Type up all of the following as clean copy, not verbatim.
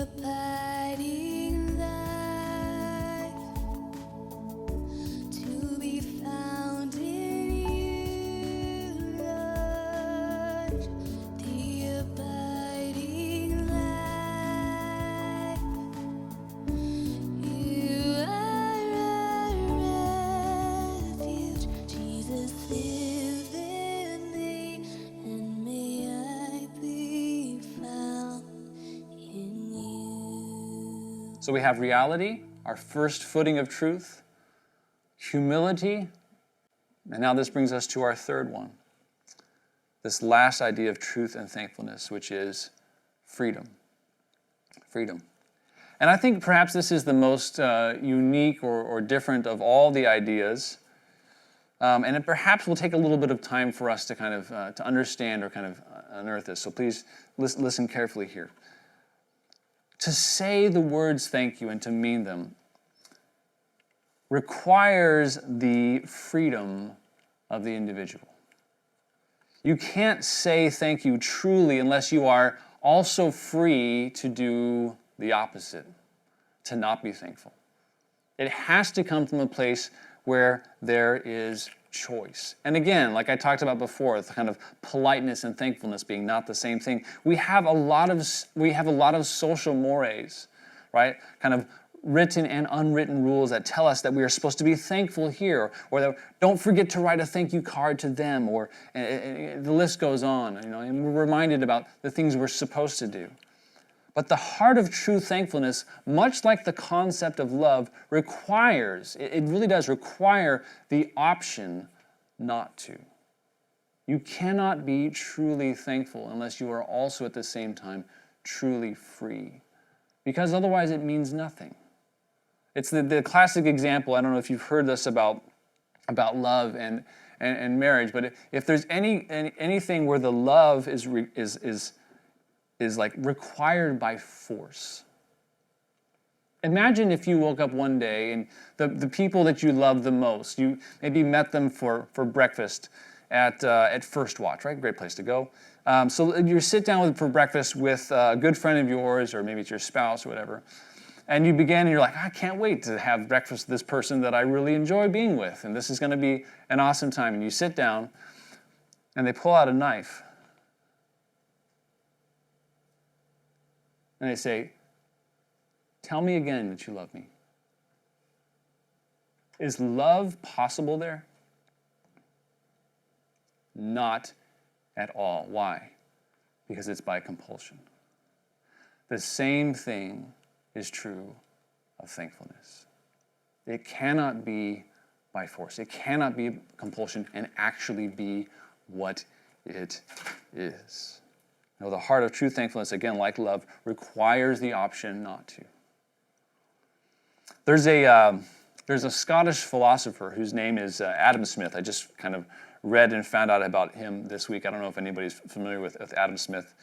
abiding life, to be found in you, Lord. The abiding life, you are our refuge. Jesus, live in me, and may I be found in you. So we have reality, our first footing of truth, humility, and now this brings us to our third one. This last idea of truth and thankfulness, which is freedom. Freedom. And I think perhaps this is the most unique or different of all the ideas. And it perhaps will take a little bit of time for us to kind of to understand or kind of unearth this. So please listen carefully here. To say the words thank you and to mean them requires the freedom of the individual. You can't say thank you truly unless you are also free to do the opposite, to not be thankful. It has to come from a place where there is choice. And again, like I talked about before, the kind of politeness and thankfulness being not the same thing. We have a lot of social mores, right? Kind of written and unwritten rules that tell us that we are supposed to be thankful here, or that don't forget to write a thank you card to them, or the list goes on, and we're reminded about the things we're supposed to do. But the heart of true thankfulness, much like the concept of love, requires, it really does require the option not to. You cannot be truly thankful unless you are also at the same time truly free, because otherwise it means nothing. It's the classic example, I don't know if you've heard this about love and marriage, but if there's anything where the love is like required by force. Imagine if you woke up one day and the people that you love the most, you maybe met them for breakfast at First Watch, right? Great place to go. So you sit down for breakfast with a good friend of yours, or maybe it's your spouse or whatever, and you begin and you're like, I can't wait to have breakfast with this person that I really enjoy being with, and this is going to be an awesome time. And you sit down and they pull out a knife. And they say, tell me again that you love me. Is love possible there? Not at all. Why? Because it's by compulsion. The same thing is true of thankfulness. It cannot be by force. It cannot be compulsion and actually be what it is. No, the heart of true thankfulness, again, like love, requires the option not to. There's a Scottish philosopher whose name is Adam Smith. I just kind of read and found out about him this week. I don't know if anybody's familiar with Adam Smith.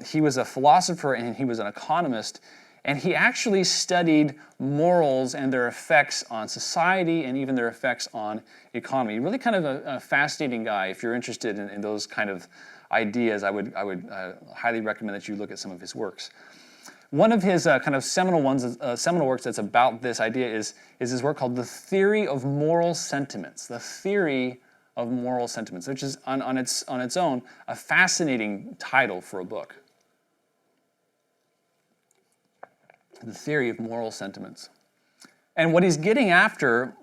He was a philosopher and he was an economist, and he actually studied morals and their effects on society and even their effects on economy. Really kind of a fascinating guy. If you're interested in those kind of ideas, I would highly recommend that you look at some of his works. One of his kind of seminal works that's about this idea is his work called The Theory of Moral Sentiments. The Theory of Moral Sentiments, which is on its own a fascinating title for a book. The Theory of Moral Sentiments. And what he's getting after,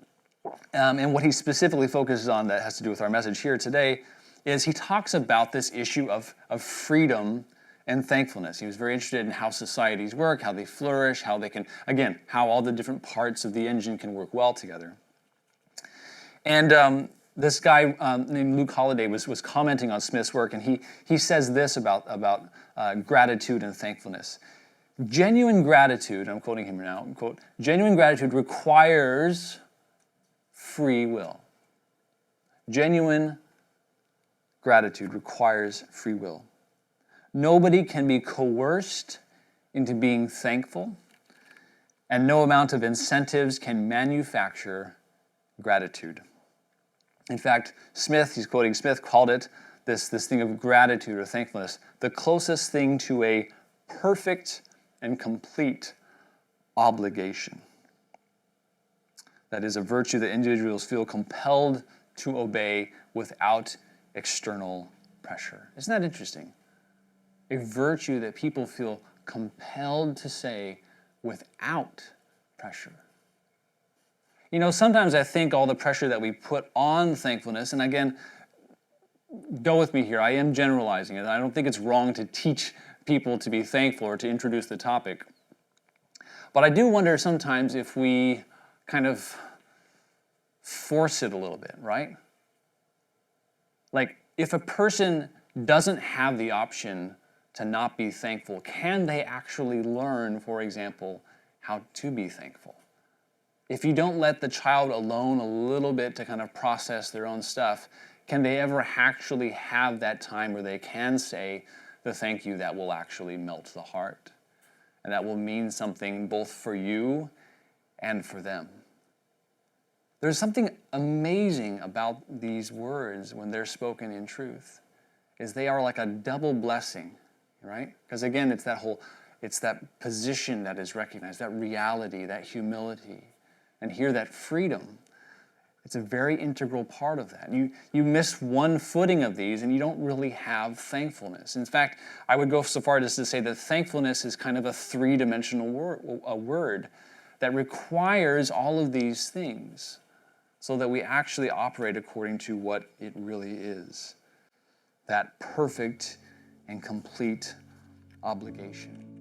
and what he specifically focuses on that has to do with our message here today, is he talks about this issue of freedom and thankfulness. He was very interested in how societies work, how they flourish, how they can, again, how all the different parts of the engine can work well together. And this guy named Luke Holliday was commenting on Smith's work, and he says this about gratitude and thankfulness. Genuine gratitude, I'm quoting him now, quote, genuine gratitude requires free will. Genuine gratitude requires free will. Nobody can be coerced into being thankful, and no amount of incentives can manufacture gratitude. In fact, Smith, he's quoting Smith, called it this thing of gratitude or thankfulness, the closest thing to a perfect and complete obligation. That is a virtue that individuals feel compelled to obey without external pressure. Isn't that interesting? A virtue that people feel compelled to say without pressure. You know, sometimes I think all the pressure that we put on thankfulness, and again, go with me here, I am generalizing it. I don't think it's wrong to teach people to be thankful or to introduce the topic. But I do wonder sometimes if we kind of force it a little bit, right? Like, if a person doesn't have the option to not be thankful, can they actually learn, for example, how to be thankful? If you don't let the child alone a little bit to kind of process their own stuff, can they ever actually have that time where they can say the thank you that will actually melt the heart and that will mean something both for you and for them? There's something amazing about these words when they're spoken in truth, is they are like a double blessing, right? Because again, it's that position that is recognized, that reality, that humility. And here, that freedom, it's a very integral part of that. You miss one footing of these and you don't really have thankfulness. In fact, I would go so far as to say that thankfulness is kind of a three-dimensional word that requires all of these things so that we actually operate according to what it really is, that perfect and complete obligation.